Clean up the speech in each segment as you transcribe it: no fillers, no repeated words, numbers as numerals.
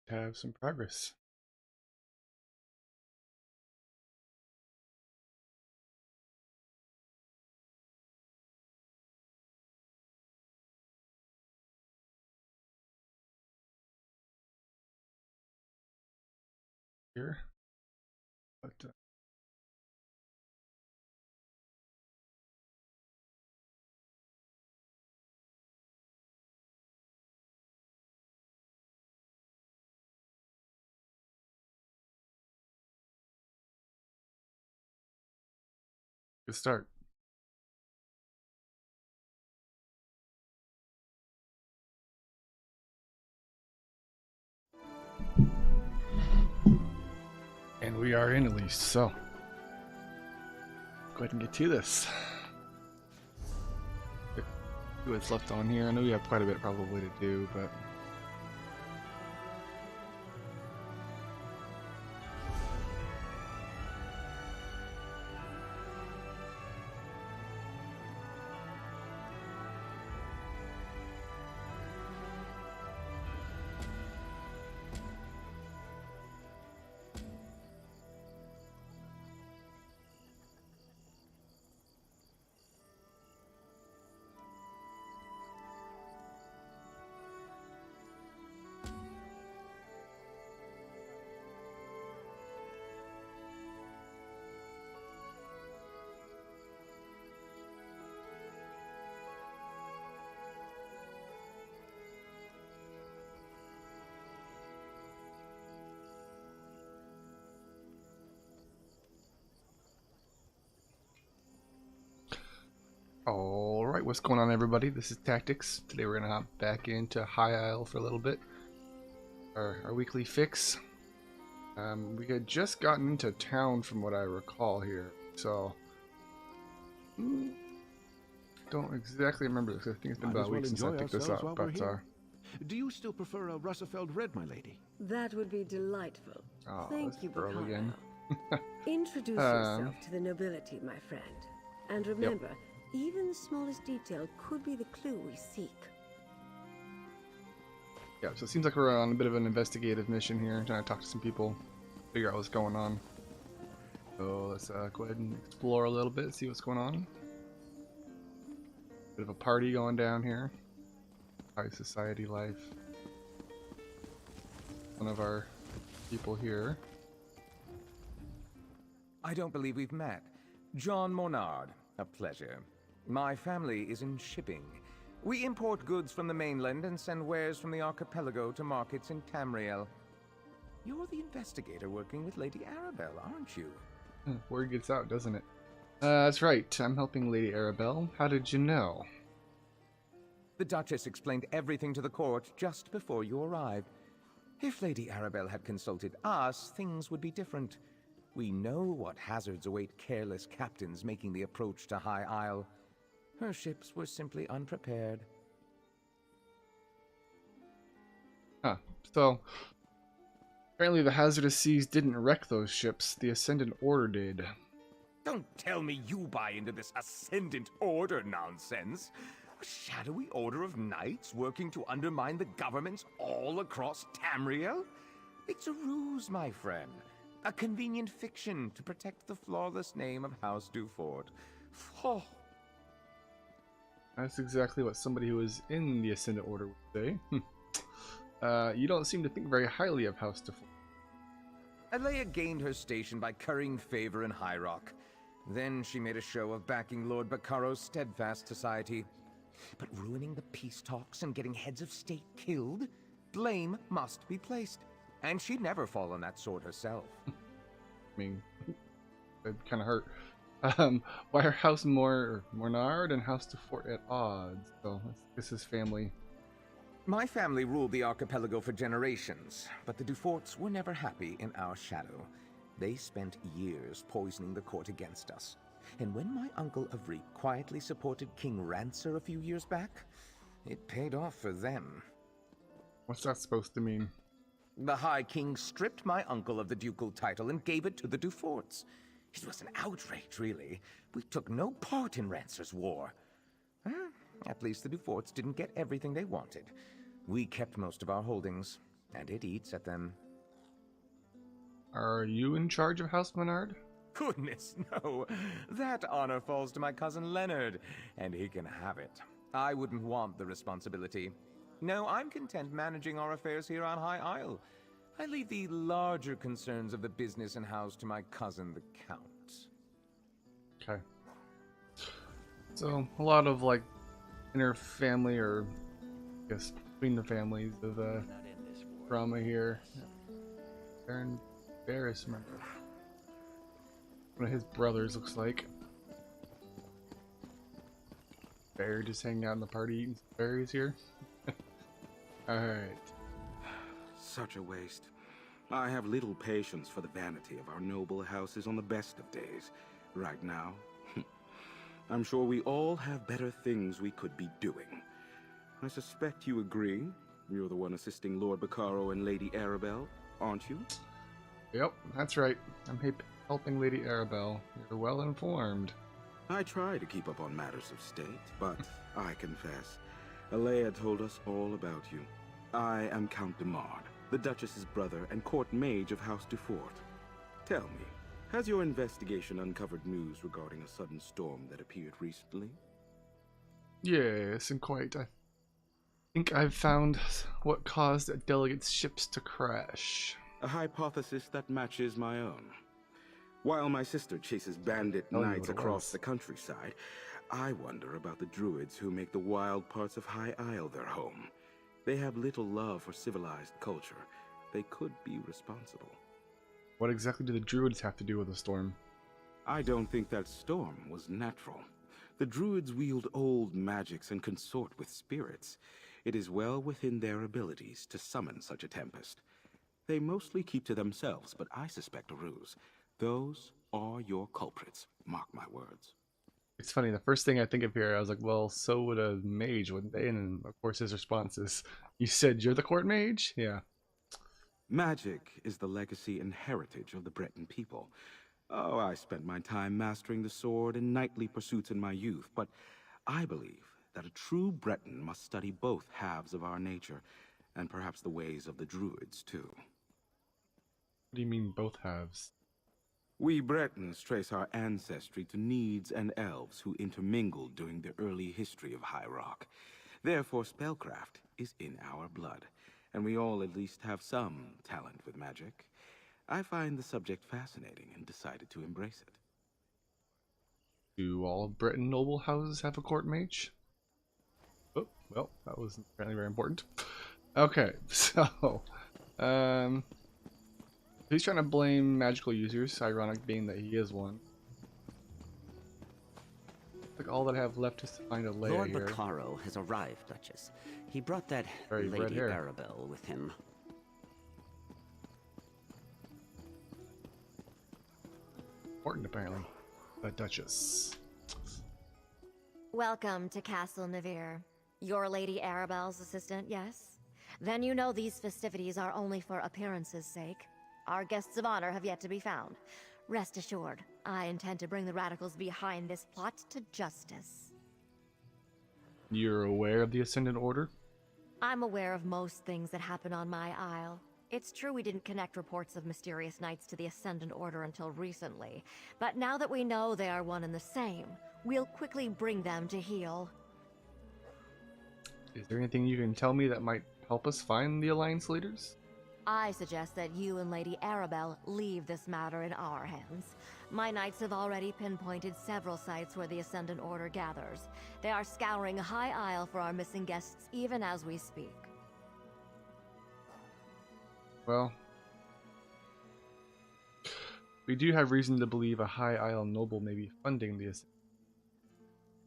to have some progress. Here, but good start. And we are in at least, so go ahead and get to this. See what's left on here. I know we have quite a bit probably to do, but alright, what's going on everybody? This is TactiX. Today we're gonna hop back into High Isle for a little bit. Our weekly fix. We had just gotten into town from what I recall here, so don't exactly remember this. I think it's been about a week since I picked this up, but do you still prefer a Russafeld Red, my lady? That would be delightful. oh, Thank you, Earl again. Introduce yourself to the nobility, my friend. And remember, even the smallest detail could be the clue we seek. Yeah, so it seems like we're on a bit of an investigative mission here, trying to talk to some people, figure out what's going on. So let's go ahead and explore a little bit, see what's going on. Bit of a party going down here. High society life. One of our people here. I don't believe we've met. John Monard, a pleasure. My family is in shipping. We import goods from the mainland and send wares from the archipelago to markets in Tamriel. You're the investigator working with Lady Arabelle, aren't you? Word gets out, doesn't it? That's right. I'm helping Lady Arabelle. How did you know? The Duchess explained everything to the court just before you arrived. If Lady Arabelle had consulted us, things would be different. We know what hazards await careless captains making the approach to High Isle. Her ships were simply unprepared. Huh. So, apparently the hazardous seas didn't wreck those ships. The Ascendant Order did. Don't tell me you buy into this Ascendant Order nonsense. A shadowy order of knights working to undermine the governments all across Tamriel? It's a ruse, my friend. A convenient fiction to protect the flawless name of House Dufort. Oh. That's exactly what somebody who was in the Ascendant Order would say. You don't seem to think very highly of House Dufort. Alea gained her station by currying favor in High Rock. Then she made a show of backing Lord Baccaro's steadfast society. But ruining the peace talks and getting heads of state killed? Blame must be placed. And she'd never fall on that sword herself. I mean, it kind of hurt. Why are House Mornard and House Dufort at odds? So, this is family. My family ruled the archipelago for generations, but the Duforts were never happy in our shadow. They spent years poisoning the court against us. And when my uncle Avreep quietly supported King Rancer a few years back, it paid off for them. What's that supposed to mean? The High King stripped my uncle of the ducal title and gave it to the Duforts. It was an outrage, really. We took no part in Rancer's war. At least the Duforts didn't get everything they wanted. We kept most of our holdings. and it eats at them. Are you in charge of House Menard? Goodness, no. That honor falls to my cousin Leonard, and he can have it. I wouldn't want the responsibility. No, I'm content managing our affairs here on High Isle. I leave the larger concerns of the business and house to my cousin, the Count. Okay. So, a lot of, like, inter-family, or, I guess, between the families of, drama here. Baron Embarrassment. One of his brothers looks like. Bear just hanging out in the party eating some berries here. Alright. Such a waste. I have little patience for the vanity of our noble houses on the best of days. Right now. I'm sure we all have better things we could be doing. I suspect you agree. You're the one assisting Lord Bacaro and Lady Arabelle, aren't you? Yep, that's right. I'm helping Lady Arabelle. You're well informed. I try to keep up on matters of state, but I confess, Alea told us all about you. I am Count de Mard, the Duchess's brother and court mage of House Dufort. Tell me, has your investigation uncovered news regarding a sudden storm that appeared recently? Yes, and quite. I think I've found what caused a delegate's ships to crash. A hypothesis that matches my own. While my sister chases bandit knights across the countryside, I wonder about the druids who make the wild parts of High Isle their home. They have little love for civilized culture. They could be responsible. What exactly do the druids have to do with the storm? I don't think that storm was natural. The druids wield old magics and consort with spirits. It is well within their abilities to summon such a tempest. They mostly keep to themselves, but I suspect a ruse. Those are your culprits, mark my words. It's funny, the first thing I think of here, I was like, well, so would a mage, wouldn't they? And of course his response is, you said you're the court mage? Yeah. Magic is the legacy and heritage of the Breton people. Oh, I spent my time mastering the sword and knightly pursuits in my youth, but I believe that a true Breton must study both halves of our nature, and perhaps the ways of the druids, too. What do you mean both halves? We Bretons trace our ancestry to Needs and Elves who intermingled during the early history of High Rock. Therefore, spellcraft is in our blood, and we all at least have some talent with magic. I find the subject fascinating and decided to embrace it. Do all Breton noble houses have a court mage? Oh, well, that was apparently very important. Okay, so, he's trying to blame magical users, ironic being that he is one. Like all that I have left is to find a layer Lord here. Bacaro has arrived, Duchess. He brought that Very red Lady hair. Arabelle with him. Important, apparently. The Duchess. Welcome to Castle Navir. You're Lady Arabelle's assistant, yes? Then you know these festivities are only for appearance's sake. Our guests of honor have yet to be found. Rest assured, I intend to bring the radicals behind this plot to justice. You're aware of the Ascendant Order? I'm aware of most things that happen on my isle. It's true we didn't connect reports of mysterious knights to the Ascendant Order until recently, but now that we know they are one and the same, we'll quickly bring them to heel. Is there anything you can tell me that might help us find the Alliance leaders? I suggest that you and Lady Arabelle leave this matter in our hands. My knights have already pinpointed several sites where the Ascendant Order gathers. They are scouring High Isle for our missing guests even as we speak. Well, we do have reason to believe a High Isle noble may be funding the Ascendant.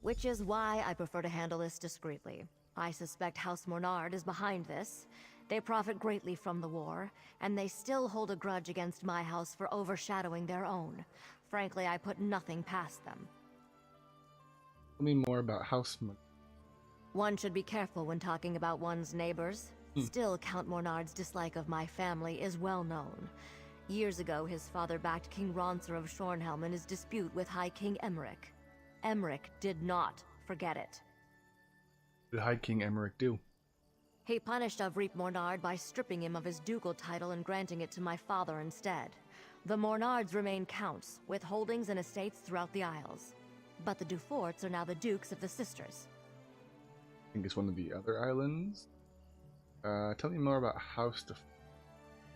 Which is why I prefer to handle this discreetly. I suspect House Mornard is behind this. They profit greatly from the war, and they still hold a grudge against my house for overshadowing their own. Frankly, I put nothing past them. Tell me more about House Mon. One should be careful when talking about one's neighbors. Still, Count Mornard's dislike of my family is well known. Years ago, his father backed King Ronser of Shornhelm in his dispute with High King Emmerich. Emmerich did not forget it. What did High King Emmerich do? He punished Avric Mornard by stripping him of his ducal title and granting it to my father instead. The Mornards remain counts, with holdings and estates throughout the Isles. But the Duforts are now the Dukes of the Sisters. I think it's one of the other islands. Tell me more about House Dufort.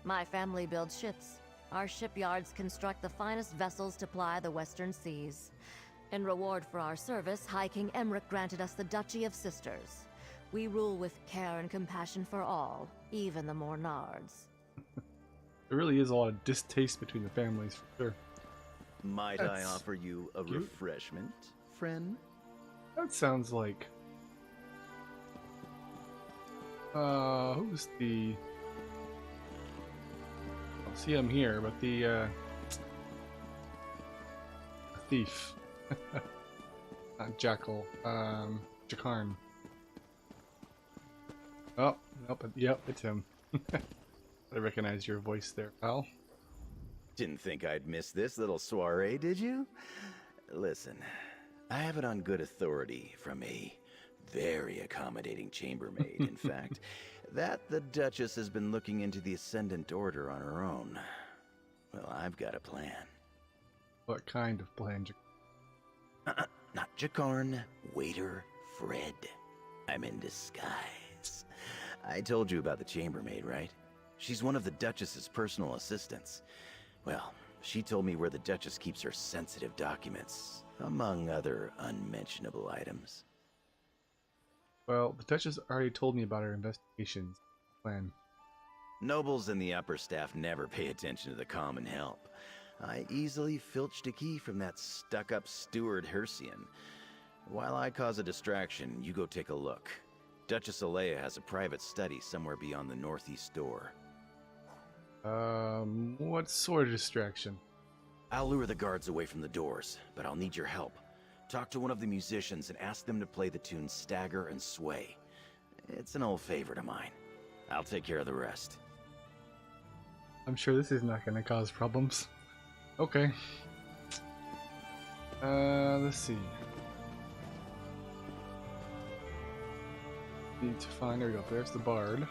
My family builds ships. Our shipyards construct the finest vessels to ply the western seas. In reward for our service, High King Emmerich granted us the Duchy of Sisters. We rule with care and compassion for all, even the Mornards. There really is a lot of distaste between the families, for sure. Might I That's offer you a cute. refreshment, friend? That sounds like... who's the... I don't see him here, but the, thief. Not Jackal. Jakarn. Oh, nope, yep, it's him. I recognize your voice there, pal. Didn't think I'd miss this little soiree, did you? Listen, I have it on good authority from a very accommodating chambermaid, in fact, that the Duchess has been looking into the Ascendant Order on her own. Well, I've got a plan. What kind of plan, Not Jakarn, waiter Fred. I'm in disguise. I told you about the chambermaid, right? She's one of the Duchess's personal assistants. Well, she told me where the Duchess keeps her sensitive documents, among other unmentionable items. Well, the Duchess already told me about her investigations plan. Nobles and the upper staff never pay attention to the common help. I easily filched a key from that stuck-up steward Hercian. While I cause a distraction, you go take a look. Duchess Alea has a private study somewhere beyond the northeast door. What sort of distraction? I'll lure the guards away from the doors, but I'll need your help. Talk to one of the musicians and ask them to play the tune Stagger and Sway. It's an old favorite of mine. I'll take care of the rest. I'm sure this is not going to cause problems. Okay. Let's see. Need to find, there we go, there's the bard.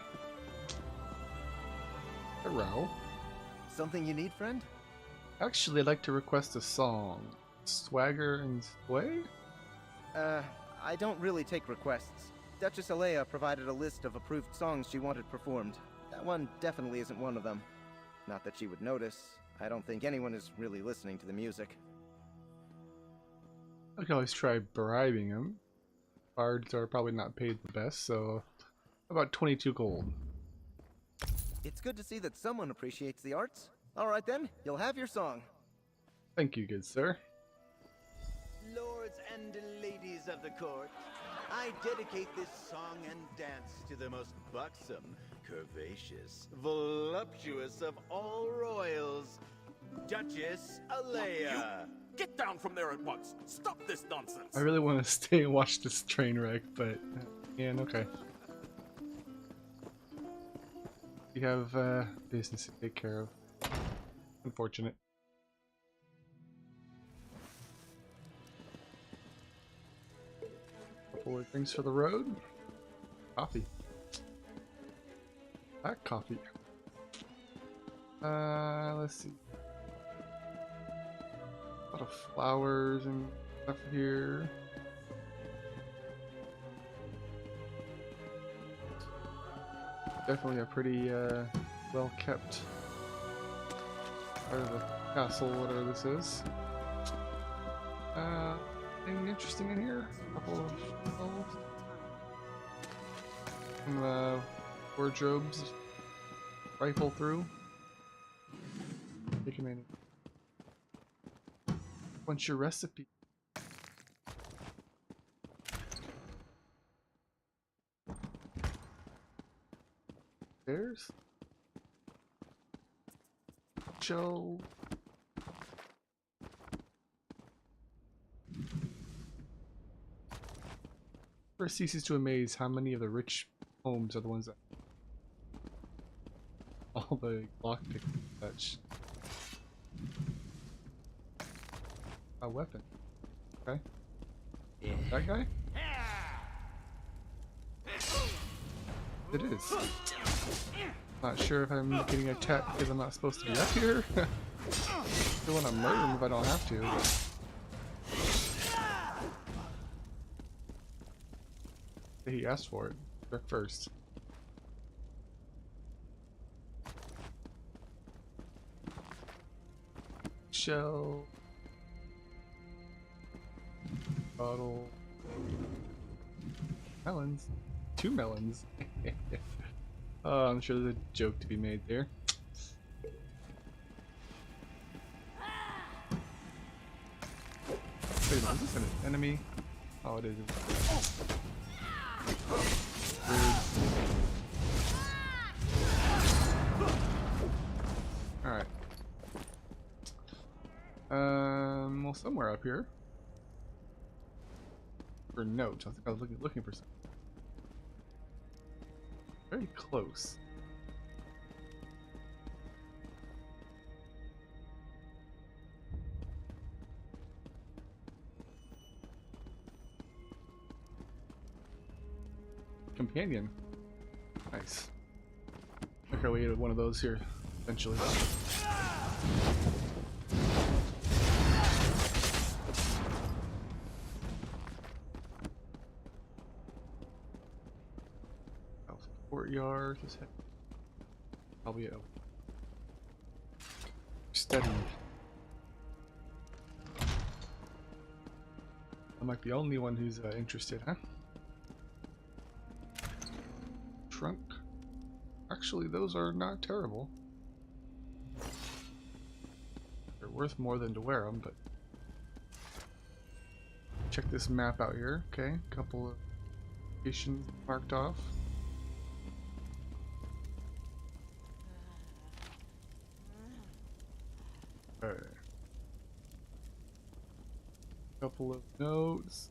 Hello. Something you need, friend? Actually, I'd like to request a song. Swagger and Sway? I don't really take requests. Duchess Alea provided a list of approved songs she wanted performed. That one definitely isn't one of them. Not that she would notice. I don't think anyone is really listening to the music. I can always try bribing him. Bards are probably not paid the best, so about 22 gold. It's good to see that someone appreciates the arts. Alright then, you'll have your song. Thank you, good sir. Lords and ladies of the court, I dedicate this song and dance to the most buxom, curvaceous, voluptuous of all royals, Duchess Alea. Get down from there at once! Stop this nonsense! I really want to stay and watch this train wreck, but yeah, okay. We have business to take care of. Unfortunate. Couple of things for the road. Coffee. Black coffee. Let's see. A lot of flowers and stuff here. Definitely a pretty well kept part of the castle, whatever this is. Anything interesting in here? A couple of shelves. Some wardrobes. Rifle through. Taking any. What's your recipe? There's Joe. First ceases to amaze how many of the rich homes are the ones that all the lockpick touch. A weapon. Okay. That guy? It is. Not sure if I'm getting attacked because I'm not supposed to be up here. Still want to murder him if I don't have to. But he asked for it. They're first. Shell. Bottle. Melons. 2 melons. Oh, I'm sure there's a joke to be made there. Wait a minute, is this an enemy? Oh, it is. Alright. Well, somewhere up here. For notes. I think I was looking for something. Very close. Companion. Nice. Make our way to one of those here eventually. Courtyard. Just head. Probably a steady. I'm like the only one who's interested, huh? Trunk. Actually, those are not terrible. They're worth more than to wear them, but check this map out here. Okay, couple of locations marked off. Okay. Couple of notes.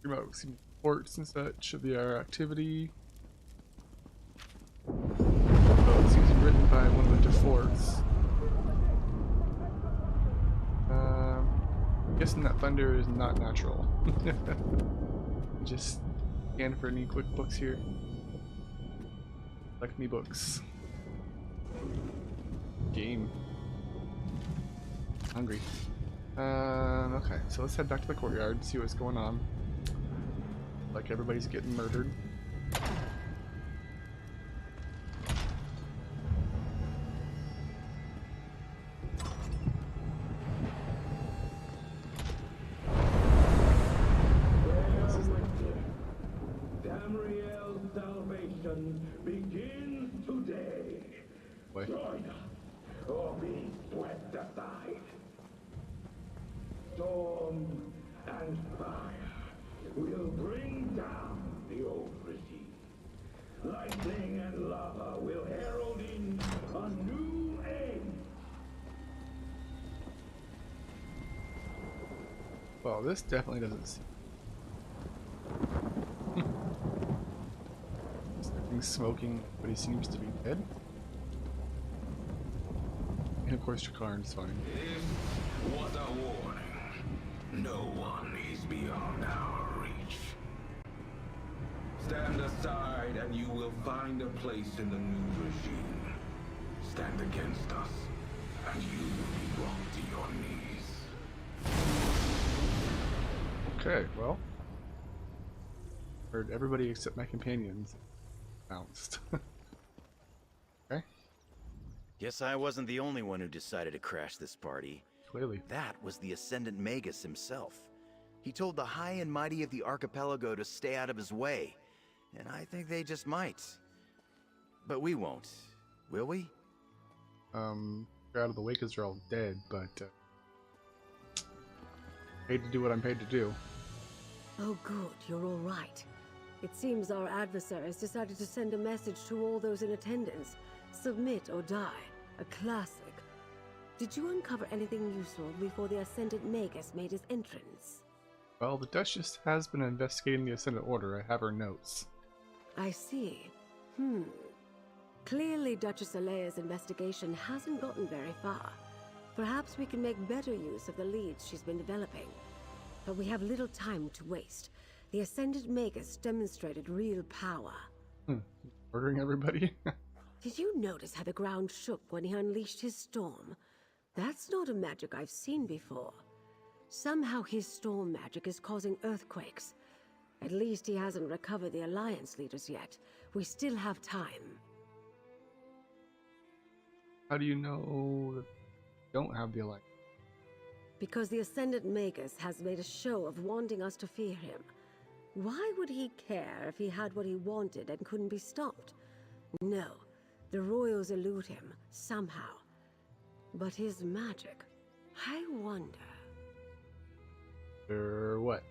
About some reports and such of our activity. Oh, it seems written by one of the DeForts. Guessing that thunder is not natural. Just scan for any quick books here. Like me books. Game. Hungry. Okay, so let's head back to the courtyard and see what's going on. Like everybody's getting murdered. Tamriel's salvation begins today. Wait. Join us, or be swept aside. Storm and fire will bring down the old regime. Lightning and lava will herald in a new age. Well, this definitely doesn't seem. Something smoking, but he seems to be dead. And of course, Jakarn's fine. This was a warning. No one is beyond our reach. Stand aside and you will find a place in the new regime. Stand against us and you will be brought to your knees. Okay, well. Heard everybody except my companions bounced. Okay. Guess I wasn't the only one who decided to crash this party. Clearly. That was the Ascendant Magus himself. He told the high and mighty of the archipelago to stay out of his way. And I think they just might. But we won't. Will we? They're out of the way because they're all dead, but paid to do what I'm paid to do. Oh good, you're all right. It seems our adversaries decided to send a message to all those in attendance. Submit or die. A classic. Did you uncover anything useful before the Ascendant Magus made his entrance? Well, the Duchess has been investigating the Ascendant Order. I have her notes. I see. Clearly Duchess Alea's investigation hasn't gotten very far. Perhaps we can make better use of the leads she's been developing. But we have little time to waste. The Ascendant Magus demonstrated real power. Murdering everybody? Did you notice how the ground shook when he unleashed his storm? That's not a magic I've seen before. Somehow his storm magic is causing earthquakes. At least he hasn't recovered the Alliance leaders yet. We still have time. How do you know that you don't have the Alliance? Because the Ascendant Magus has made a show of wanting us to fear him. Why would he care if he had what he wanted and couldn't be stopped? No, the royals elude him, somehow. But his magic, I wonder... What?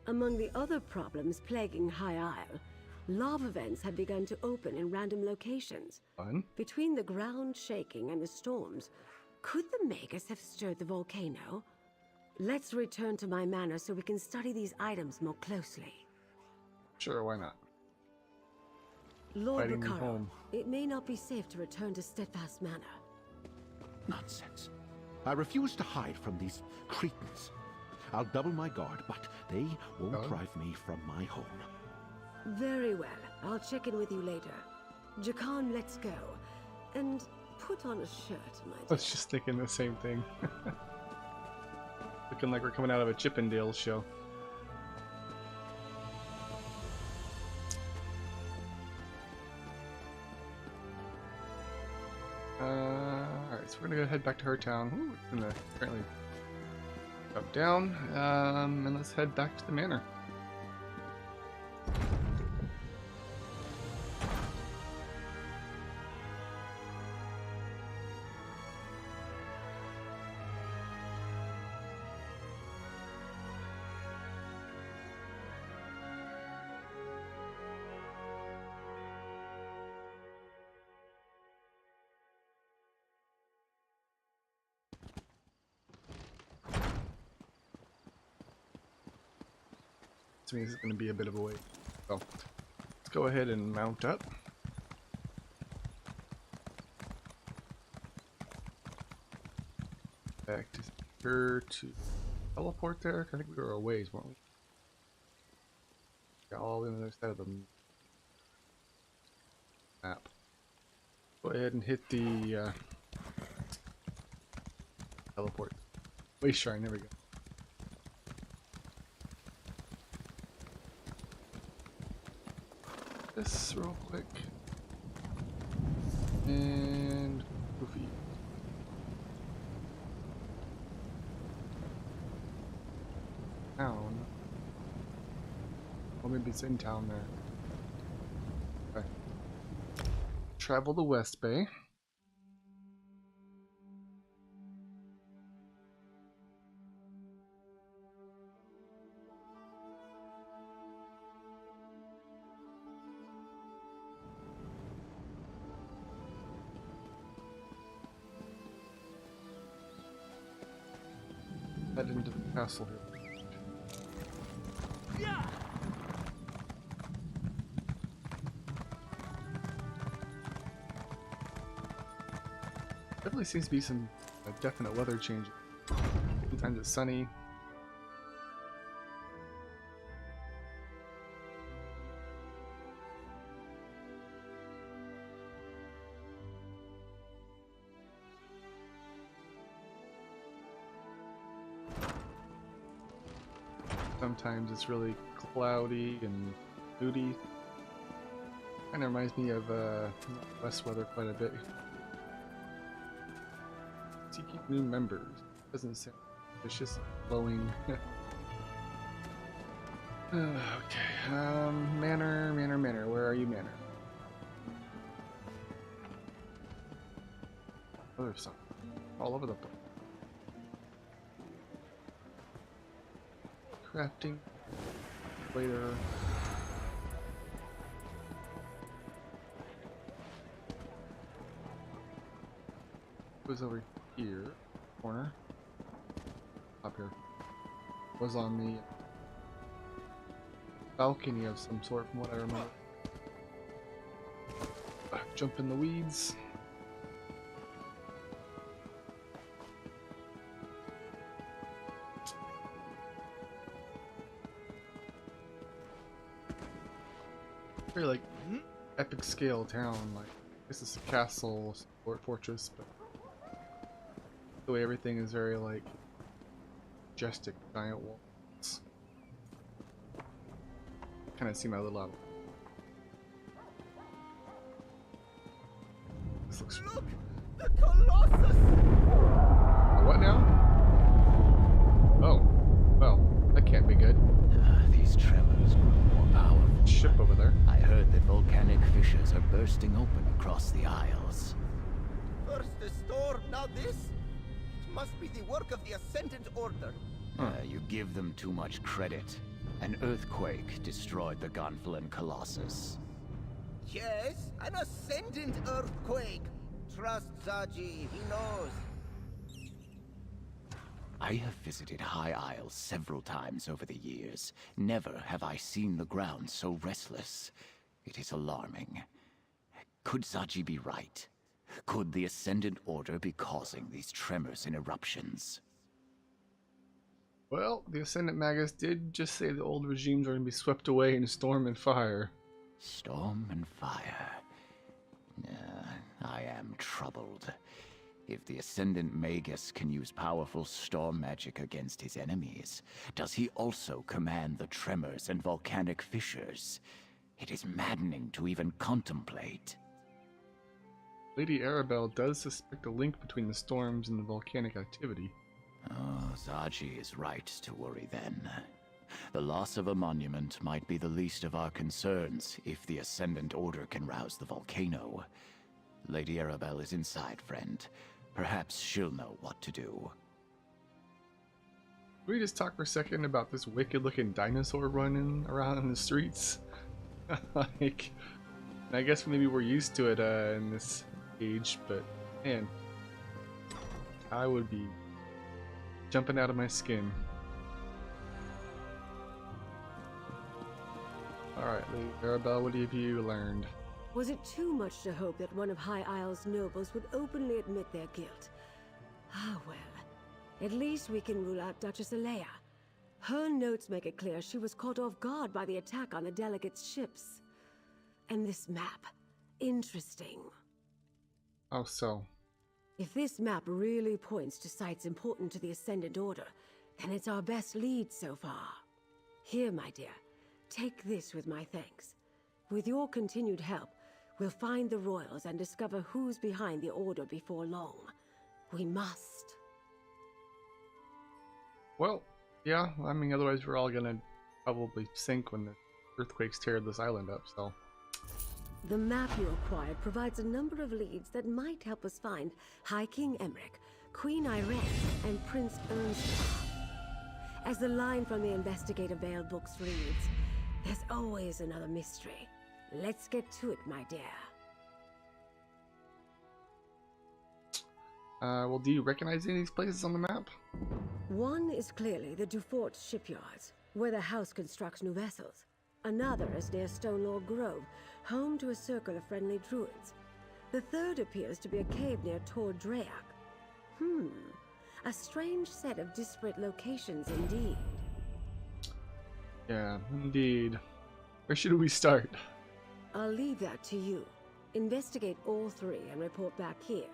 Among the other problems plaguing High Isle, lava vents have begun to open in random locations. Fun. Between the ground shaking and the storms, could the Magus have stirred the volcano? Let's return to my manor so we can study these items more closely. Sure, why not? Lord Fighting me Bacaro, home. it may not be safe to return to Steadfast Manor. Nonsense. I refuse to hide from these cretins. I'll double my guard, but they won't drive me from my home. Very well. I'll check in with you later. Jakan, let's go. And put on a shirt, my dear. I was just thinking the same thing. Looking like we're coming out of a Chippendale show. Alright, so we're gonna go head back to her town. Ooh, we're gonna apparently jump down, and let's head back to the manor. This means it's going to be a bit of a wait. So let's go ahead and mount up. Back to her to teleport there. I think we were a ways, weren't we? Got all in the other side of the map. Go ahead and hit the teleport. Waste shrine, there we go. This real quick. And Goofy. Town. Well, maybe it's in town there. Okay. Travel to West Bay. Head into the castle here. Yeah. Definitely seems to be some definite weather changes. Sometimes it's sunny. Sometimes it's really cloudy and moody. Kind of reminds me of West weather quite a bit. Seeking new members. Doesn't sound vicious. Flowing. Okay. Manor. Where are you, Manor? Oh, there's some all over the place. Crafting later. Was over here, corner. Up here. Was on the balcony of some sort, from what I remember. Jump in the weeds. Very like epic scale town. Like, this is a castle, fortress, but the way everything is very like majestic, giant walls. Kind of see my little out. This looks. Look, the Colossus! What now? Oh, well, that can't be good. These tremors grow more powerful. Ship over there. I heard that volcanic fissures are bursting open across the Isles. First the storm, now this? It must be the work of the Ascendant Order. You give them too much credit. An earthquake destroyed the Gonfalon Colossus. Yes, an Ascendant Earthquake. Trust Zaji, he knows. I have visited High Isle several times over the years. Never have I seen the ground so restless. It is alarming. Could Zaji be right? Could the Ascendant Order be causing these tremors and eruptions? Well, the Ascendant Magus did just say the old regimes are going to be swept away in storm and fire. Storm and fire. I am troubled. If the Ascendant Magus can use powerful storm magic against his enemies, does he also command the tremors and volcanic fissures? It is maddening to even contemplate. Lady Arabelle does suspect a link between the storms and the volcanic activity. Oh, Zaji is right to worry then. The loss of a monument might be the least of our concerns if the Ascendant Order can rouse the volcano. Lady Arabelle is inside, friend. Perhaps she'll know what to do. Can we just talk for a second about this wicked-looking dinosaur running around in the streets? Like, I guess maybe we're used to it in this age, but man, I would be jumping out of my skin. Alright, Lady Arabelle, what have you learned? Was it too much to hope that one of High Isle's nobles would openly admit their guilt? Ah, well. At least we can rule out Duchess Alea. Her notes make it clear she was caught off guard by the attack on the delegates' ships. And this map. Interesting. Oh, so. If this map really points to sites important to the Ascendant Order, then it's our best lead so far. Here, my dear, take this with my thanks. With your continued help, we'll find the royals and discover who's behind the Order before long. We must. Well, yeah, I mean, otherwise we're all gonna probably sink when the earthquakes tear this island up, so. The map you acquired provides a number of leads that might help us find High King Emmerich, Queen Irene, and Prince Ernst. As the line from the Investigator Veil books reads, there's always another mystery. Let's get to it, my dear. Well, do you recognize any of these places on the map? One is clearly the Dufort shipyards, where the house constructs new vessels. Another is near Stonelore Grove, home to a circle of friendly druids. The third appears to be a cave near Tor Draeak. A strange set of disparate locations indeed. Yeah, indeed. Where should we start? I'll leave that to you. Investigate all three and report back here.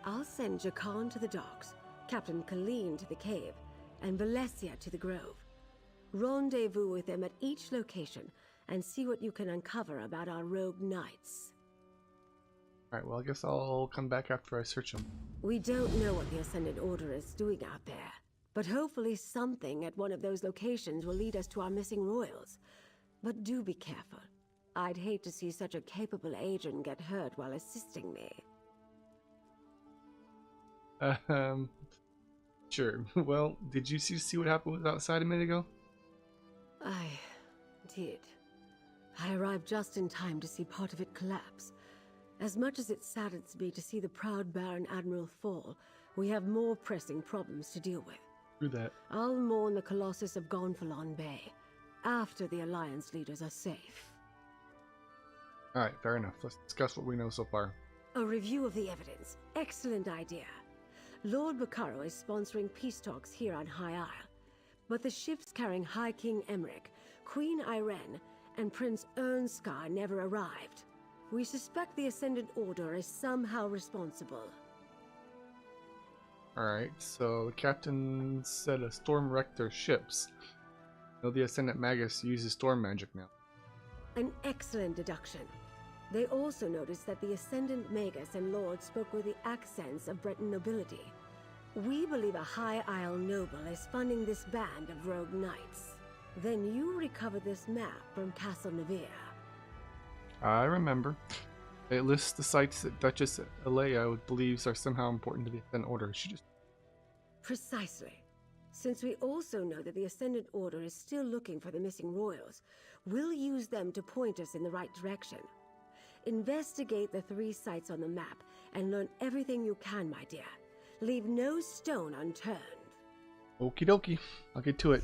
I'll send Jakan to the docks, Captain Colleen to the cave, and Valencia to the grove. Rendezvous with them at each location and see what you can uncover about our rogue knights. Alright, well, I guess I'll come back after I search them. We don't know what the Ascendant Order is doing out there, but hopefully something at one of those locations will lead us to our missing royals. But do be careful. I'd hate to see such a capable agent get hurt while assisting me. Sure. Well, did you see what happened outside a minute ago? I did. I arrived just in time to see part of it collapse. As much as it saddens me to see the proud Baron Admiral fall, we have more pressing problems to deal with. True that. I'll mourn the Colossus of Gonfalon Bay after the Alliance leaders are safe. Alright, fair enough. Let's discuss what we know so far. A review of the evidence. Excellent idea. Lord Bacaro is sponsoring peace talks here on High Isle. But the ships carrying High King Emmerich, Queen Irene, and Prince Ernskar never arrived. We suspect the Ascendant Order is somehow responsible. Alright, so the captain said a storm wrecked their ships. I know the Ascendant Magus uses storm magic now. An excellent deduction. They also noticed that the Ascendant Magus and Lord spoke with the accents of Breton nobility. We believe a High Isle noble is funding this band of rogue knights. Then you recovered this map from Castle Nevere. I remember. It lists the sites that Duchess Alea believes are somehow important to the Ascendant Order. She just... Precisely. Since we also know that the Ascendant Order is still looking for the missing royals, we'll use them to point us in the right direction. Investigate the 3 sites on the map and learn everything you can, my dear. Leave no stone unturned. Okie dokie. I'll get to it.